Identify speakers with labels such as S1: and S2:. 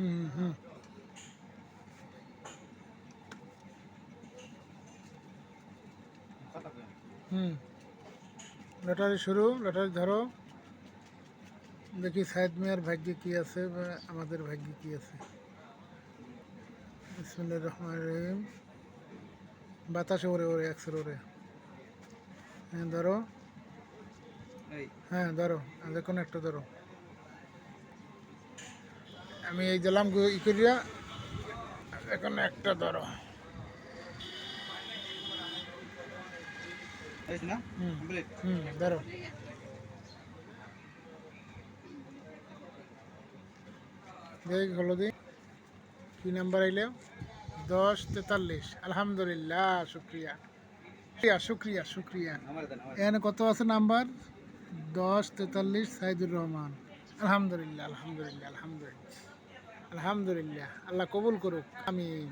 S1: হুম হুম হুম lottery শুরু, lottery ধরো। দেখি সাইদ মিয়ার ভাগ্যে কি আছে বা আমাদের ভাগ্যে কি আছে। বিসমিল্লাহির রহমানির রহিম। বাতাসে ওরে ওরে একশোর ওরে। হ্যাঁ ধরো। হ্যাঁ ধরো, যে কোনো একটা ধরো। আমি এই দিলাম ই করিয়া, এখন একটা ধরো। হুম হুম ধরো। দেখ হলো দি কি নাম্বার আইলে? 1043। আলহামদুলিল্লাহ, শুক্রিয়া শুক্রিয়া শুক্রিয়া শুক্রিয়া। এখানে কত আছে নাম্বার? 1043, সাইদুর রহমান। আলহামদুলিল্লাহ আলহামদুলিল্লাহ আলহামদুলিল্লাহ আলহামদুলিল্লাহ। আল্লাহ কবুল করুক, আমিন।